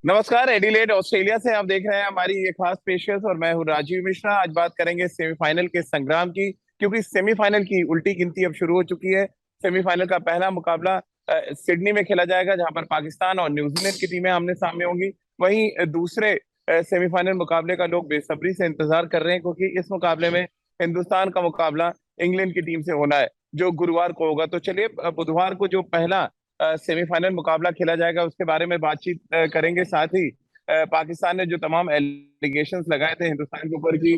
नमस्कार। Adelaide Australia से आप देख रहे हैं हमारी ये खास पेशकश और मैं हूँ राजीव मिश्रा। आज बात करेंगे सेमीफाइनल के संग्राम की, क्योंकि सेमीफाइनल की उल्टी गिनती अब शुरू हो चुकी है। सेमीफाइनल का पहला मुकाबला सिडनी में खेला जाएगा, जहां पर पाकिस्तान और न्यूजीलैंड की टीमें आमने सामने होंगी। वहीं दूसरे सेमीफाइनल मुकाबले का लोग बेसब्री से इंतजार कर रहे हैं, क्योंकि इस मुकाबले में हिंदुस्तान का मुकाबला इंग्लैंड की टीम से होना है, जो गुरुवार को होगा। तो चलिए, बुधवार को जो पहला सेमीफाइनल मुकाबला खेला जाएगा उसके बारे में बातचीत करेंगे। साथ ही पाकिस्तान ने जो तमाम एलिगेशंस लगाए थे हिंदुस्तान के ऊपर कि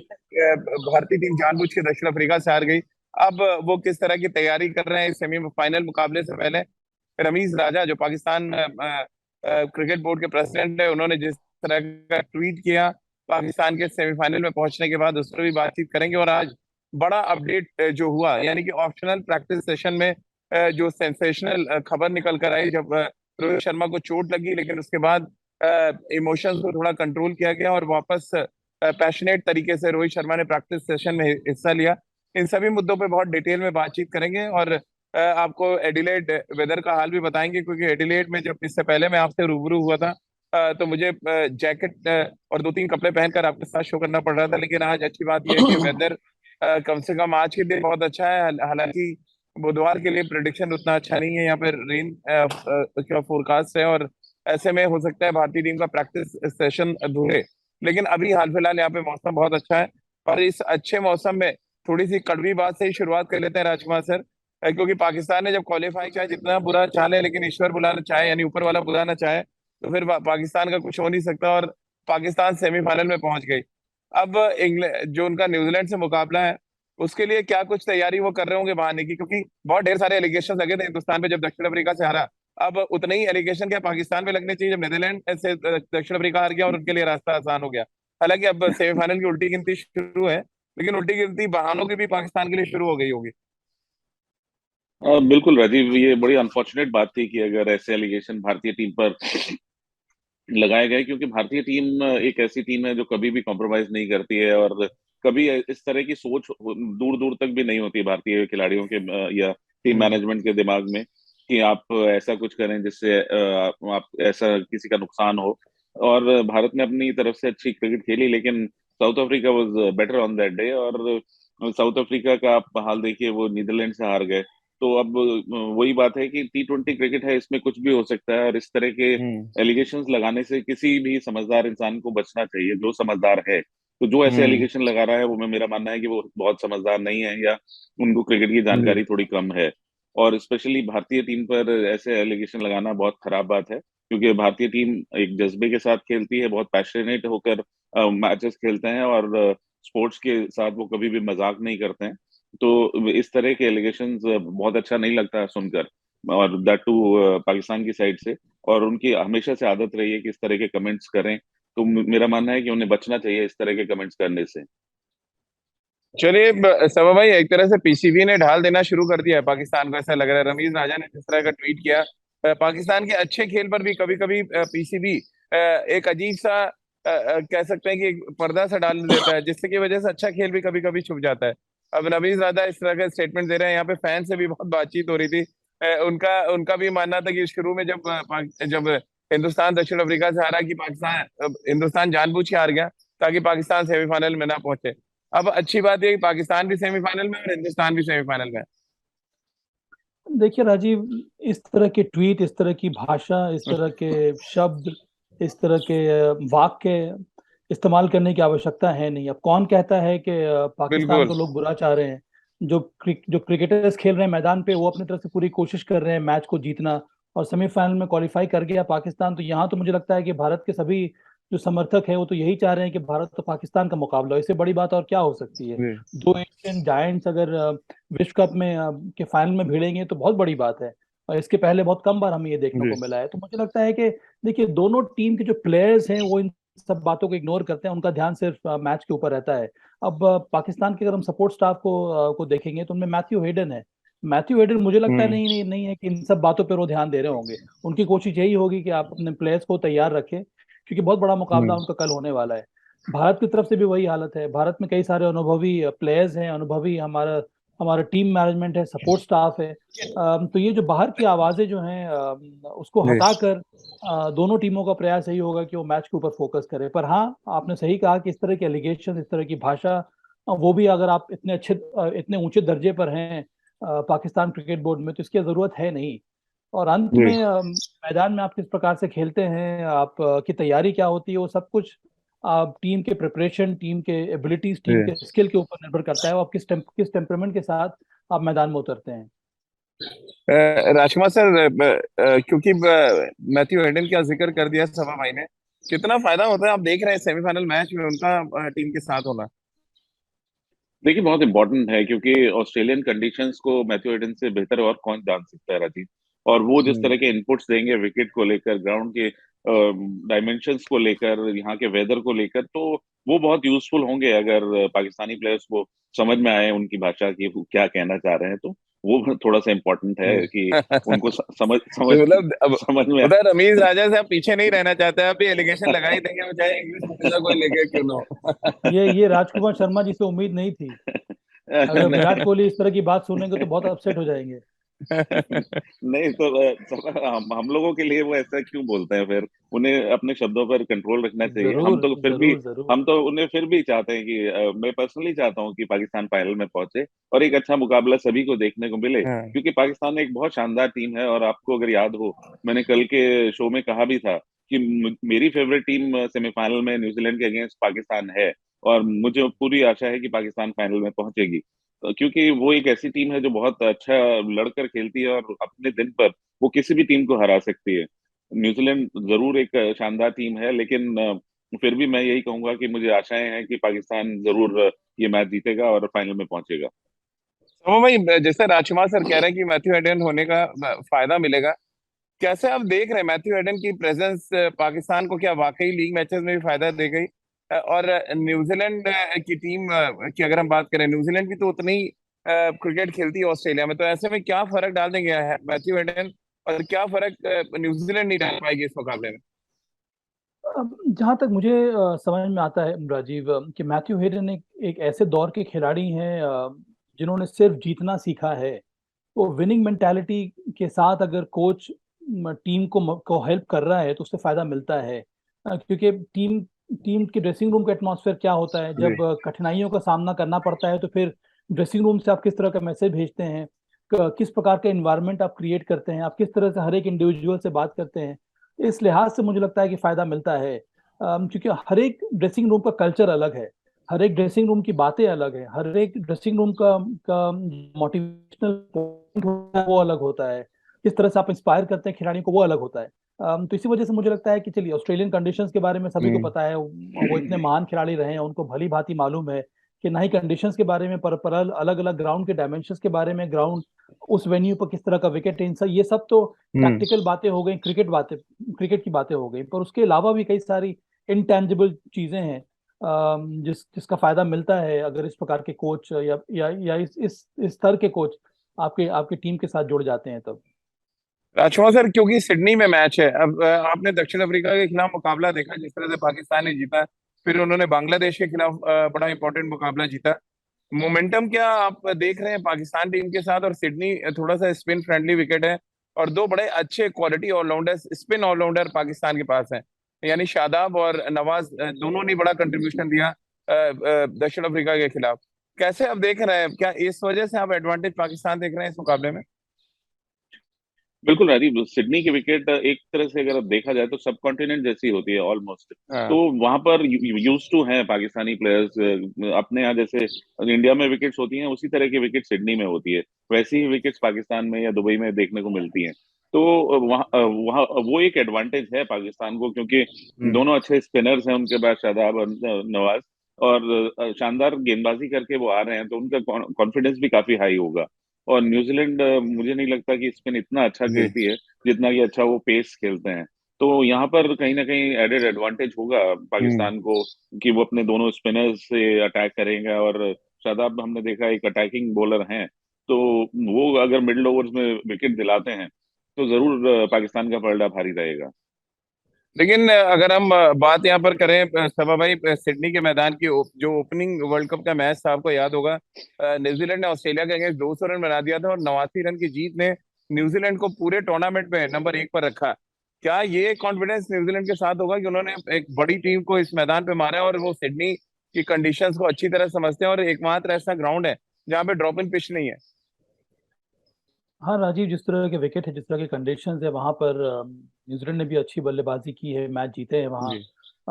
भारतीय टीम जानबूझ के दक्षिण अफ्रीका से हार गई, अब वो किस तरह की तैयारी कर रहे हैं इस सेमीफाइनल मुकाबले से पहले। रमीज राजा, जो पाकिस्तान क्रिकेट बोर्ड के प्रेसिडेंट है, उन्होंने जिस तरह का ट्वीट किया पाकिस्तान के सेमीफाइनल में पहुंचने के बाद, उस पर भी बातचीत करेंगे। और आज बड़ा अपडेट जो हुआ, यानी कि ऑप्शनल प्रैक्टिस सेशन में जो सेंसेशनल खबर निकल कर आई, जब रोहित शर्मा को चोट लगी, लेकिन उसके बाद इमोशंस को थोड़ा कंट्रोल किया गया और वापस पैशनेट तरीके से रोहित शर्मा ने प्रैक्टिस सेशन में हिस्सा लिया। इन सभी मुद्दों पे बहुत डिटेल में बातचीत करेंगे और आपको एडिलेड वेदर का हाल भी बताएंगे, क्योंकि एडिलेड में जब इससे पहले मैं आपसे रूबरू हुआ था तो मुझे जैकेट और दो तीन कपड़े पहनकर आपके साथ शो करना पड़ रहा था। लेकिन आज अच्छी बात यह है कि वेदर कम से कम आज के लिए बहुत अच्छा है। हालांकि बुधवार के लिए प्रेडिक्शन उतना अच्छा नहीं है, यहाँ पे रेन का फोरकास्ट है और ऐसे में हो सकता है भारतीय टीम का प्रैक्टिस सेशन अधूरे। लेकिन अभी हाल फिलहाल यहाँ पे मौसम बहुत अच्छा है, और इस अच्छे मौसम में थोड़ी सी कड़वी बात से ही शुरुआत कर लेते हैं राजकुमार सर। क्योंकि पाकिस्तान ने जब क्वालिफाई किया, जितना बुरा चाहे लेकिन ईश्वर बुलाना चाहे, यानी ऊपर वाला बुलाना चाहे, तो फिर पाकिस्तान का कुछ हो नहीं सकता, और पाकिस्तान सेमीफाइनल में पहुंच गई। अब इंग्लैंड जो उनका न्यूजीलैंड से मुकाबला है, उसके लिए क्या कुछ तैयारी वो कर रहे होंगे बहाने की, क्योंकि बहुत ढेर सारे एलिगेशन लगे थे हिंदुस्तान पे जब दक्षिण अफ्रीका से हारा। अब उतने ही एलिगेशन क्या पाकिस्तान पे लगने चाहिए जब नीदरलैंड से दक्षिण अफ्रीका हार गया और उनके लिए रास्ता आसान हो गया। हालांकि अब सेमीफाइनल की उल्टी गिनती शुरू है, लेकिन उल्टी गिनती बहानों की भी पाकिस्तान के लिए शुरू हो गई होगी। बिल्कुल राजीव, ये बड़ी अनफॉर्चुनेट बात थी कि अगर ऐसे एलिगेशन भारतीय टीम पर लगाए गए, क्योंकि भारतीय टीम एक ऐसी टीम है जो कभी भी कॉम्प्रोमाइज नहीं करती है, और कभी इस तरह की सोच दूर दूर तक भी नहीं होती भारतीय खिलाड़ियों के या टीम हम्म। मैनेजमेंट के दिमाग में कि आप ऐसा कुछ करें जिससे आप ऐसा किसी का नुकसान हो। और भारत ने अपनी तरफ से अच्छी क्रिकेट खेली, लेकिन south Africa was better on that day. और साउथ अफ्रीका का आप हाल देखिए, वो नीदरलैंड से हार गए। तो अब वही बात है कि T20 क्रिकेट है, इसमें कुछ भी हो सकता है, और इस तरह के हम्म। एलिगेशंस लगाने से किसी भी समझदार इंसान को बचना चाहिए, जो समझदार है। तो जो ऐसे हम्म। एलिगेशन लगा रहा है, वो मैं मेरा मानना है कि वो बहुत समझदार नहीं है, या उनको क्रिकेट की जी। जानकारी थोड़ी कम है। और स्पेशली भारतीय टीम पर ऐसे एलिगेशन लगाना बहुत खराब बात है, क्योंकि भारतीय टीम एक जज्बे के साथ खेलती है, बहुत पैशनेट होकर मैचेस खेलते हैं, और स्पोर्ट्स के साथ वो कभी भी मजाक नहीं करते हैं। तो इस तरह के एलिगेशंस बहुत अच्छा नहीं लगता है सुनकर, और दैट टू पाकिस्तान की साइड से। और उनकी हमेशा से आदत रही है कि इस तरह के कमेंट्स करें। तो मेरा मानना है कि उन्हें बचना चाहिए इस तरह के कमेंट्स करने से। चलिए, सवा भाई, एक तरह से पीसीबी ने ढाल देना शुरू कर दिया है पाकिस्तान को, ऐसा लग रहा है। रमीज राजा ने जिस तरह का ट्वीट किया, पाकिस्तान के अच्छे खेल पर भी कभी कभी पीसीबी एक अजीब सा कह सकते हैं कि एक पर्दा सा डाल देता है, जिसकी वजह से अच्छा खेल भी कभी कभी छुप जाता है। अब रमीज राजा इस तरह का स्टेटमेंट दे रहे हैं, यहाँ पे फैन से भी बहुत बातचीत हो रही थी। उनका उनका भी मानना था कि शुरू में जब हिंदुस्तान दक्षिण अफ्रीका से हारा, कि पाकिस्तान हिंदुस्तान जानबूझ के हार गया ताकि पाकिस्तान सेमीफाइनल में ना पहुंचे। अब अच्छी बात है कि पाकिस्तान भी सेमीफाइनल में और हिंदुस्तान भी सेमीफाइनल में देखिए राजीव, इस तरह के ट्वीट, इस तरह की भाषा, इस है। तरह के शब्द, इस तरह के वाक्य इस्तेमाल करने की आवश्यकता है नहीं। अब कौन कहता है कि पाकिस्तान बिल्कुल। को लोग बुरा चाह रहे हैं? जो क्रिकेटर्स खेल रहे हैं मैदान पे, वो अपनी तरफ से पूरी कोशिश कर रहे हैं मैच को जीतना, और सेमीफाइनल में क्वालिफाई कर गया पाकिस्तान। तो यहाँ तो मुझे लगता है कि भारत के सभी जो समर्थक है वो तो यही चाह रहे हैं कि भारत तो पाकिस्तान का मुकाबला हो। इससे बड़ी बात और क्या हो सकती है? जी। दो एशियन जायंट्स अगर विश्व कप में के फाइनल में भिड़ेंगे तो बहुत बड़ी बात है, और इसके पहले बहुत कम बार हमें ये देखने जी। को मिला है। तो मुझे लगता है कि देखिए, दोनों टीम के जो प्लेयर्स हैं वो इन सब बातों को इग्नोर करते हैं, उनका ध्यान सिर्फ मैच के ऊपर रहता है। अब पाकिस्तान के अगर हम सपोर्ट स्टाफ को देखेंगे तो उनमें मैथ्यू हेडन है। मैथ्यू हेडन मुझे लगता है हम्म। नहीं है कि इन सब बातों पर वो ध्यान दे रहे होंगे। उनकी कोशिश यही होगी कि आप अपने प्लेयर्स को तैयार रखें, क्योंकि बहुत बड़ा मुकाबला हम्म। उनका कल होने वाला है। भारत की तरफ से भी वही हालत है। भारत में कई सारे अनुभवी प्लेयर्स हैं, अनुभवी हमारा हमारा टीम मैनेजमेंट है, सपोर्ट स्टाफ है। तो ये जो बाहर की आवाज़ें जो हैं उसको जी। हटाकर दोनों टीमों का प्रयास यही होगा कि वो मैच के ऊपर फोकस करें। पर हाँ, आपने सही कहा कि इस तरह के एलिगेशन, इस तरह की भाषा, वो भी अगर आप इतने ऊंचे दर्जे पर हैं पाकिस्तान क्रिकेट बोर्ड में, तो इसकी जरूरत है नहीं। और अंत जी। में मैदान में आप किस प्रकार से खेलते हैं, आप की तैयारी क्या होती है, वो सब कुछ आप टीम के प्रिपरेशन, टीम के एबिलिटीज, टीम जी। के स्किल के ऊपर निर्भर करता है। वो आप किस टेम्परमेंट के साथ आप मैदान में उतरते हैं। राजकुमार सर, क्योंकि मैथ्यू हेडन का जिक्र कर दिया सभा भाई ने, कितना फायदा होता है, आप देख रहे हैं सेमीफाइनल मैच में उनका टीम के साथ होना? देखिए, बहुत इंपॉर्टेंट है क्योंकि ऑस्ट्रेलियन कंडीशंस को मैथ्यू हेडन से बेहतर और कौन जान सकता है, राजीव। और वो जिस तरह हम्म। के इनपुट्स देंगे विकेट को लेकर, ग्राउंड के डायमेंशंस को लेकर, यहाँ के वेदर को लेकर, तो वो बहुत यूजफुल होंगे अगर पाकिस्तानी प्लेयर्स को समझ में आए उनकी भाषा की वो क्या कहना चाह रहे हैं। तो वो थोड़ा सा इम्पोर्टेंट है कि उनको समझ समझ मतलब अब समझ में उधर रमीज राजा से आप पीछे नहीं रहना चाहते, आप भी एलिगेशन लगा ही देंगे, वो चाहे इंग्लिश में कोई लेके क्यों ना हो। ये राजकुमार शर्मा जी से उम्मीद नहीं थी। अगर विराट कोहली इस तरह की बात सुनेंगे तो बहुत अपसेट हो जाएंगे। नहीं तो हम लोगों के लिए वो ऐसा क्यों बोलते हैं फिर? उन्हें अपने शब्दों पर कंट्रोल रखना चाहिए। हम जरूर तो फिर भी जरूर जरूर। हम तो उन्हें फिर भी चाहते हैं कि मैं पर्सनली चाहता हूँ कि पाकिस्तान फाइनल में पहुंचे और एक अच्छा मुकाबला सभी को देखने को मिले, हाँ। क्योंकि पाकिस्तान एक बहुत शानदार टीम है। और आपको अगर याद हो, मैंने कल के शो में कहा भी था कि मेरी फेवरेट टीम सेमीफाइनल में न्यूजीलैंड के अगेंस्ट पाकिस्तान है, और मुझे पूरी आशा है कि पाकिस्तान फाइनल में पहुंचेगी। क्योंकि वो एक ऐसी टीम है जो बहुत अच्छा लड़कर खेलती है और अपने दिन पर वो किसी भी टीम को हरा सकती है। न्यूजीलैंड जरूर एक शानदार टीम है, लेकिन फिर भी मैं यही कहूंगा कि मुझे आशाएं हैं कि पाकिस्तान जरूर ये मैच जीतेगा और फाइनल में पहुंचेगा। तो भाई, जैसे राजकुमार सर कह रहे हैं कि मैथ्यू हेडन होने का फायदा मिलेगा, कैसे आप देख रहे हैं मैथ्यू हेडन की प्रेजेंस पाकिस्तान को? क्या वाकई लीग मैचेस में भी फायदा दे गई? और न्यूजीलैंड की टीम की अगर हम बात करें, न्यूजीलैंड भी तो उतनी ही क्रिकेट खेलती है ऑस्ट्रेलिया में, तो ऐसे में क्या फर्क डाल देंगे मैथ्यू हेडन, और क्या फर्क न्यूजीलैंड नहीं डाल पाएगी इस मुकाबले में? अब जहाँ तक मुझे समझ में आता है राजीव, कि मैथ्यू हेडन एक ऐसे दौर के खिलाड़ी हैं जिन्होंने सिर्फ जीतना सीखा है। वो विनिंग मेंटालिटी के साथ अगर कोच टीम को हेल्प कर रहा है तो उससे फायदा मिलता है। क्योंकि टीम टीम के ड्रेसिंग रूम का एटमॉस्फेयर क्या होता है, जी। जब कठिनाइयों का सामना करना पड़ता है तो फिर ड्रेसिंग रूम से आप किस तरह का मैसेज भेजते हैं, किस प्रकार का इन्वायरमेंट आप क्रिएट करते हैं, आप किस तरह से हर एक इंडिविजुअल से बात करते हैं। इस लिहाज से मुझे लगता है कि फायदा मिलता है। क्योंकि हर एक ड्रेसिंग रूम का कल्चर अलग है, हर एक ड्रेसिंग रूम की बातें अलग है, हर एक ड्रेसिंग रूम का मोटिवेशनल पॉइंट होता है वो अलग होता है, किस तरह से आप इंस्पायर करते हैं खिलाड़ियों को वो अलग होता है। तो इसी वजह से मुझे लगता है कि चलिए, ऑस्ट्रेलियन कंडीशंस के बारे में सभी को हम्म। पता है, वो इतने महान खिलाड़ी रहे हैं, उनको भली भांति मालूम है कि ना ही कंडीशंस के बारे में, पर अलग अलग ग्राउंड के डायमेंशंस के बारे में, ग्राउंड उस वेन्यू पर किस तरह का विकेट, इन सब ये सब तो हम्म। टैक्टिकल बातें हो गई, क्रिकेट की बातें हो गई। पर उसके अलावा भी कई सारी इनटेंजिबल चीजें हैं जिसका फायदा मिलता है अगर इस प्रकार के कोच या इस स्तर के कोच आपके आपकी टीम के साथ जुड़ जाते हैं तब। राजकुमार सर, क्योंकि सिडनी में मैच है अब, आपने दक्षिण अफ्रीका के खिलाफ मुकाबला देखा जिस तरह से पाकिस्तान ने जीता, फिर उन्होंने बांग्लादेश के खिलाफ बड़ा इंपॉर्टेंट मुकाबला जीता। मोमेंटम क्या आप देख रहे हैं पाकिस्तान टीम के साथ? और सिडनी थोड़ा सा स्पिन फ्रेंडली विकेट है, और दो बड़े अच्छे quality allrounder, spin allrounder Pakistan के पास हैं, यानी शादाब और नवाज, दोनों ने बड़ा कंट्रीब्यूशन दिया दक्षिण अफ्रीका के खिलाफ। कैसे आप देख रहे हैं, क्या इस वजह से आप एडवांटेज पाकिस्तान देख रहे हैं इस मुकाबले में? बिल्कुल राजीव, सिडनी की विकेट एक तरह से अगर देखा जाए तो सब कॉन्टिनेंट जैसी होती है ऑलमोस्ट। तो हाँ। वहां पर यूज टू हैं पाकिस्तानी प्लेयर्स। अपने यहाँ जैसे इंडिया में विकेट्स होती हैं, उसी तरह की विकेट सिडनी में होती है, वैसी ही विकेट्स पाकिस्तान में या दुबई में देखने को मिलती हैं। तो वहाँ वहाँ वो एक एडवांटेज है पाकिस्तान को, क्योंकि हम्म। दोनों अच्छे स्पिनर्स हैं उनके पास, शादाब और नवाज। और शानदार गेंदबाजी करके वो आ रहे हैं, तो उनका कॉन्फिडेंस भी काफी हाई होगा। और न्यूजीलैंड मुझे नहीं लगता कि स्पिन इतना अच्छा जी। खेलती है जितना कि अच्छा वो पेस खेलते हैं। तो यहाँ पर कहीं ना कहीं एडेड एडवांटेज होगा हम्म। पाकिस्तान को कि वो अपने दोनों स्पिनर्स से अटैक करेंगे। और शादाब हमने देखा एक अटैकिंग बॉलर हैं, तो वो अगर मिडिल ओवर्स में विकेट दिलाते हैं तो जरूर पाकिस्तान का पलड़ा भारी रहेगा। लेकिन अगर हम बात यहाँ पर करें सभा भाई, सिडनी के मैदान की जो ओपनिंग वर्ल्ड कप का मैच था, आपको याद होगा, न्यूजीलैंड ने ऑस्ट्रेलिया के अगेंस्ट 200 रन बना दिया था और 89 रन की जीत ने न्यूजीलैंड को पूरे टूर्नामेंट में नंबर 1 पर रखा। क्या ये कॉन्फिडेंस न्यूजीलैंड के साथ होगा कि उन्होंने एक बड़ी टीम को इस मैदान पे मारा है और वो सिडनी की कंडीशंस को अच्छी तरह समझते हैं और एकमात्र ऐसा ग्राउंड है जहाँ पे ड्रॉप इन पिच नहीं है? हाँ राजीव, जिस तरह के विकेट है, जिस तरह के कंडीशंस है, वहां पर न्यूजीलैंड ने भी अच्छी बल्लेबाजी की है, मैच जीते हैं वहाँ। जी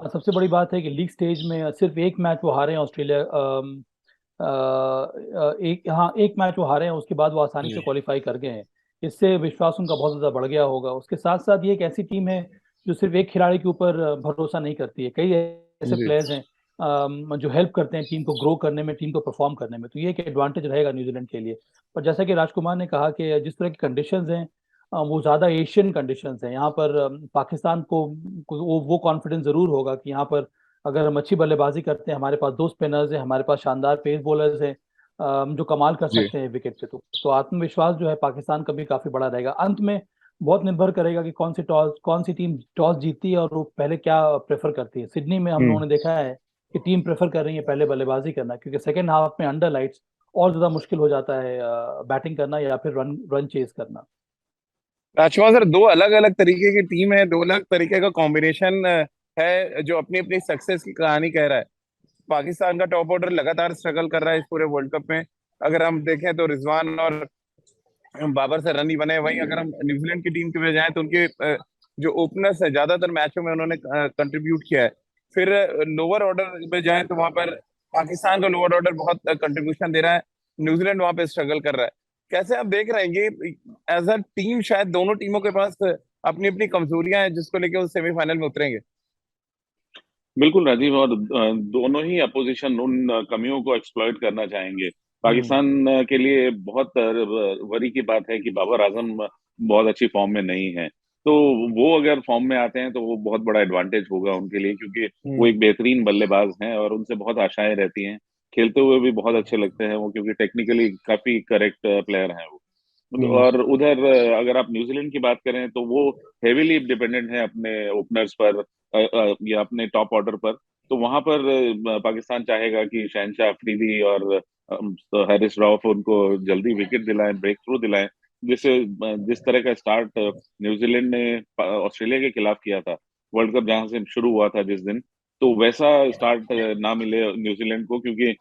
सबसे बड़ी बात है कि लीग स्टेज में सिर्फ एक मैच वो हारे हैं ऑस्ट्रेलिया। एक, हाँ, एक मैच वो हारे हैं, उसके बाद वो आसानी से जी क्वालिफाई कर गए हैं। इससे विश्वास उनका बहुत ज़्यादा बढ़ गया होगा। उसके साथ साथ ये एक ऐसी टीम है जो सिर्फ एक खिलाड़ी के ऊपर भरोसा नहीं करती है। कई ऐसे जी प्लेयर्स हैं जो हेल्प करते हैं टीम को ग्रो करने में, टीम को परफॉर्म करने में। तो ये एक एडवांटेज रहेगा न्यूजीलैंड के लिए। पर जैसा कि राजकुमार ने कहा कि जिस तरह की कंडीशंस हैं, वो ज़्यादा एशियन कंडीशंस हैं। यहाँ पर पाकिस्तान को वो कॉन्फिडेंस ज़रूर होगा कि यहाँ पर अगर हम अच्छी बल्लेबाजी करते हैं, हमारे पास दो स्पिनर्स हैं, हमारे पास शानदार पेस बॉलर्स हैं जो कमाल कर जी। सकते हैं विकेट पे। तो आत्मविश्वास जो है पाकिस्तान का भी काफी बड़ा रहेगा। अंत में बहुत निर्भर करेगा कि कौन सी टीम टॉस जीतती है और वो पहले क्या प्रेफर करती है। सिडनी में हम लोगों हम्म। ने देखा है कि टीम प्रेफर कर रही है पहले बल्लेबाजी करना, क्योंकि सेकेंड हाफ में अंडर लाइट्स और ज्यादा मुश्किल हो जाता है बैटिंग करना या फिर रन रन चेज करना। राजकुमार सर, दो अलग अलग तरीके की टीम है, दो अलग तरीके का कॉम्बिनेशन है जो अपनी अपनी सक्सेस की कहानी कह रहा है। पाकिस्तान का टॉप ऑर्डर लगातार स्ट्रगल कर रहा है इस पूरे वर्ल्ड कप में। अगर हम देखें तो रिजवान और बाबर से रन ही बने। वहीं अगर हम न्यूजीलैंड की टीम की वजह जाएं तो उनके जो ओपनर्स है ज्यादातर मैचों में उन्होंने कंट्रीब्यूट किया है। फिर लोअर ऑर्डर पे जाएं तो वहां पर पाकिस्तान का लोअर ऑर्डर बहुत कंट्रीब्यूशन दे रहा है, न्यूजीलैंड वहां पे स्ट्रगल कर रहा है। कैसे आप देख रहे हैं ये एज अ टीम? शायद दोनों टीमों के पास अपनी अपनी कमजोरियां हैं जिसको लेकर वो सेमीफाइनल में उतरेंगे। बिल्कुल राजीव, और दोनों ही अपोजिशन उन कमियों को एक्सप्लॉइट करना चाहेंगे। हम्म। पाकिस्तान के लिए बहुत वरी की बात है कि बाबर आजम बहुत अच्छी फॉर्म में नहीं है। तो वो अगर फॉर्म में आते हैं तो वो बहुत बड़ा एडवांटेज होगा उनके लिए, क्योंकि वो हम्म। एक बेहतरीन बल्लेबाज हैं और उनसे बहुत आशाएं रहती हैं। खेलते हुए भी बहुत अच्छे लगते हैं वो, क्योंकि टेक्निकली काफी करेक्ट प्लेयर हैं वो। हम्म। और उधर अगर आप न्यूजीलैंड की बात करें तो वो हेवीली डिपेंडेंट है अपने ओपनर्स पर, या अपने टॉप ऑर्डर पर। तो वहां पर पाकिस्तान चाहेगा कि शहनशाह अफरीदी और हारिस रऊफ उनको जल्दी विकेट दिलाएं, ब्रेक थ्रू दिलाएं, जिससे जिस तरह का स्टार्ट न्यूजीलैंड ने ऑस्ट्रेलिया के खिलाफ किया था, वर्ल्ड कप जहां से शुरू हुआ था जिस दिन, तो वैसा स्टार्ट ना मिले न्यूजीलैंड को। क्योंकि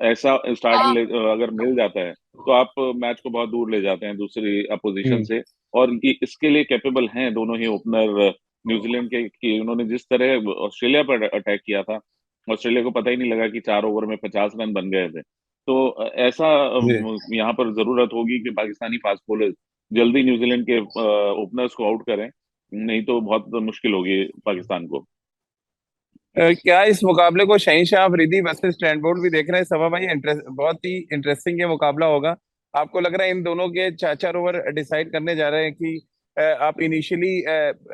ऐसा स्टार्ट अगर मिल जाता है तो आप मैच को बहुत दूर ले जाते हैं दूसरी अपोजिशन हम्म। से। और इसके लिए कैपेबल हैं दोनों ही ओपनर न्यूजीलैंड के, कि उन्होंने जिस तरह ऑस्ट्रेलिया पर अटैक किया था, ऑस्ट्रेलिया को पता ही नहीं लगा कि 4 ओवर में 50 रन बन गए थे। तो ऐसा जी। यहाँ पर जरूरत होगी कि पाकिस्तानी फास्ट बॉलर जल्दी न्यूजीलैंड के ओपनर्स को आउट करें, नहीं तो बहुत मुश्किल होगी पाकिस्तान को। क्या इस मुकाबले को शहीनशाह अफरीदी वर्सेस ट्रेंट बोल्ट भी देख रहे हैं सभा भाई? बहुत ही इंटरेस्टिंग ये मुकाबला होगा। आपको लग रहा है इन दोनों के 4-4 ओवर डिसाइड करने जा रहे हैं कि आप इनिशियली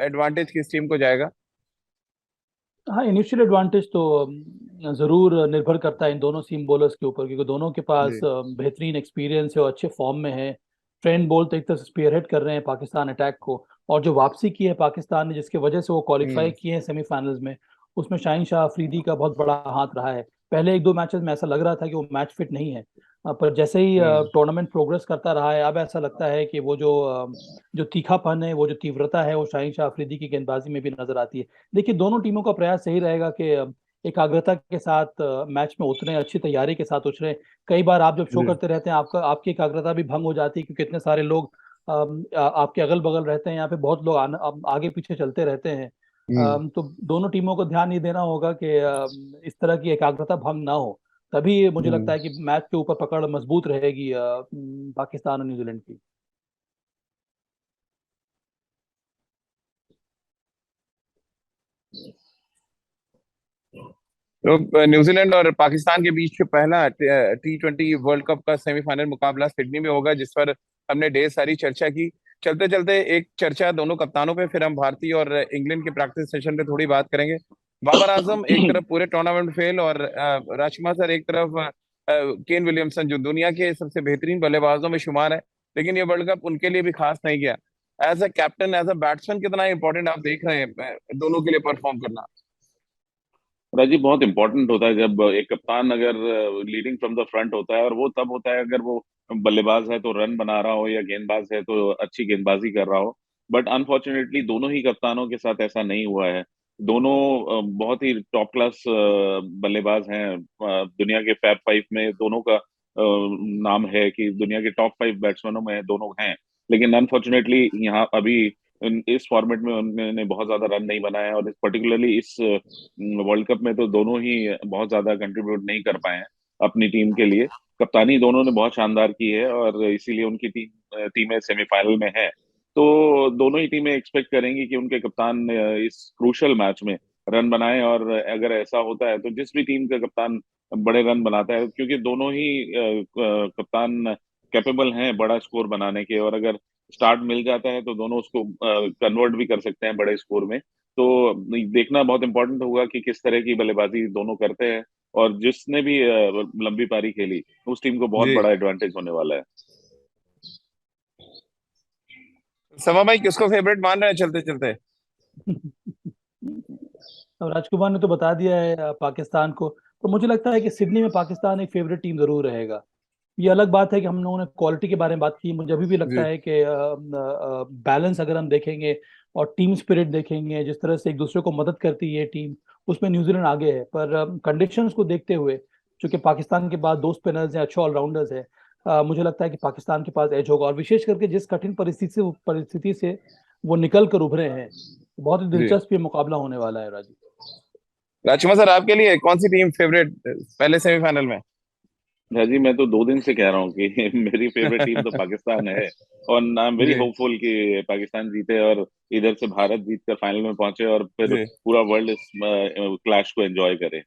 एडवांटेज किस टीम को जाएगा? हाँ, इनिशियल एडवांटेज तो जरूर निर्भर करता है इन दोनों सीम बॉलर्स के ऊपर, क्योंकि दोनों के पास जी। बेहतरीन एक्सपीरियंस है और अच्छे फॉर्म में है। ट्रेंट बोल्ट एक तरह से स्पीयरहेड कर रहे हैं पाकिस्तान अटैक को, और जो वापसी की है पाकिस्तान ने, जिसकी वजह से वो क्वालिफाई हम्म। किए हैं सेमीफाइनल्स में, उसमें शाहीन शाह अफरीदी का बहुत बड़ा हाथ रहा है। पहले एक दो मैचेस में ऐसा लग रहा था कि वो मैच फिट नहीं है, पर जैसे ही हम्म। टूर्नामेंट प्रोग्रेस करता रहा है, अब ऐसा लगता है कि वो जो तीखापन है, वो जो तीव्रता है, वो शाहीन शाह अफरीदी की गेंदबाजी में भी नजर आती है। देखिए, दोनों टीमों का प्रयास यही रहेगा कि एकाग्रता के साथ मैच में उतरे, अच्छी तैयारी के साथ उतरे। कई बार आप जब शो जी। करते रहते हैं, आपकी एकाग्रता भी भंग हो जाती है, क्योंकि इतने सारे लोग आपके अगल बगल रहते हैं। यहाँ पे बहुत लोग आगे पीछे चलते रहते हैं। हम्म। तो दोनों टीमों को ध्यान ये देना होगा कि इस तरह की एकाग्रता भंग ना हो। तभी मुझे लगता हम्म। है कि मैच के ऊपर पकड़ मजबूत रहेगी पाकिस्तान और न्यूजीलैंड की। तो न्यूजीलैंड और पाकिस्तान के बीच पहला T20 वर्ल्ड कप का सेमीफाइनल मुकाबला सिडनी में होगा, जिस पर हमने ढेर सारी चर्चा की। चलते चलते एक चर्चा दोनों कप्तानों पे, फिर हम भारतीय और इंग्लैंड के प्रैक्टिस सेशन पे थोड़ी बात करेंगे। बाबर आजम एक तरफ पूरे टूर्नामेंट फेल और राजकुमार सर एक तरफ केन विलियमसन जो दुनिया के सबसे बेहतरीन बल्लेबाजों में शुमार है, लेकिन ये वर्ल्ड कप उनके लिए भी खास नहीं गया। As a captain, as a batsman कितना इंपॉर्टेंट आप देख रहे हैं दोनों के लिए परफॉर्म करना? राजीव, बहुत इंपॉर्टेंट होता है जब एक कप्तान अगर लीडिंग फ्रॉम द फ्रंट होता है, और वो तब होता है अगर वो बल्लेबाज है तो रन बना रहा हो, या गेंदबाज है तो अच्छी गेंदबाजी कर रहा हो। बट अनफॉर्चुनेटली दोनों ही कप्तानों के साथ ऐसा नहीं हुआ है। दोनों बहुत ही टॉप क्लास बल्लेबाज हैं। दुनिया के फैब फाइव में दोनों का नाम है कि दुनिया के टॉप 5 बैट्समैनों में दोनों हैं। लेकिन अनफॉर्चुनेटली यहाँ अभी इस फॉर्मेट में उन्होंने बहुत ज्यादा रन नहीं बनाए, और पर्टिकुलरली इस वर्ल्ड कप में तो दोनों ही बहुत ज्यादा कंट्रीब्यूट नहीं कर पाए हैं अपनी टीम के लिए। कप्तानी दोनों ने बहुत शानदार की है, और इसीलिए उनकी टीमें सेमीफाइनल में है। तो दोनों ही टीमें एक्सपेक्ट करेंगी कि उनके कप्तान इस क्रूशल मैच में रन बनाए, और अगर ऐसा होता है तो जिस भी टीम का कप्तान बड़े रन बनाता है, क्योंकि दोनों ही कप्तान कैपेबल हैं बड़ा स्कोर बनाने के, और अगर स्टार्ट मिल जाता है तो दोनों उसको कन्वर्ट भी कर सकते हैं बड़े स्कोर में। तो देखना बहुत इंपॉर्टेंट होगा कि किस तरह की बल्लेबाजी दोनों करते हैं, और जिसने भी लंबी पारी खेली उस टीम को बहुत जी। बड़ा एडवांटेज होने वाला है। समा भाई किसको फेवरेट मान रहे हैं चलते चलते? अब राजकुमार ने तो बता दिया है पाकिस्तान को। तो मुझे लगता है कि सिडनी में पाकिस्तान एक फेवरेट टीम जरूर रहेगा। ये अलग बात है कि हम लोगों ने क्वालिटी के बारे में बात की, मुझे अभी भी लगता जी। है कि बैलेंस अगर हम देखेंगे और टीम स्पिरिट देखेंगे, जिस तरह से एक दूसरे को मदद करती है ये टीम, उसमें न्यूजीलैंड आगे है। पर कंडीशंस को देखते हुए, चूंकि पाकिस्तान के पास दो स्पिनर्स हैं, अच्छे ऑलराउंडर्स हैं, मुझे लगता है कि पाकिस्तान के पास एज होगा। और विशेष करके जिस कठिन परिस्थिति से वो निकल कर उभरे हैं, बहुत ही जी। दिलचस्प ये मुकाबला होने वाला है राजीव। राजकुमार सर, आपके लिए कौन सी टीम फेवरेट पहले सेमीफाइनल में? जी, मैं तो 2 दिन से कह रहा हूँ कि मेरी फेवरेट टीम तो पाकिस्तान है, और आई एम वेरी जी। होपफुल कि पाकिस्तान जीते और इधर से भारत जीत कर फाइनल में पहुंचे, और फिर जी। पूरा वर्ल्ड इस क्लैश को एंजॉय करे।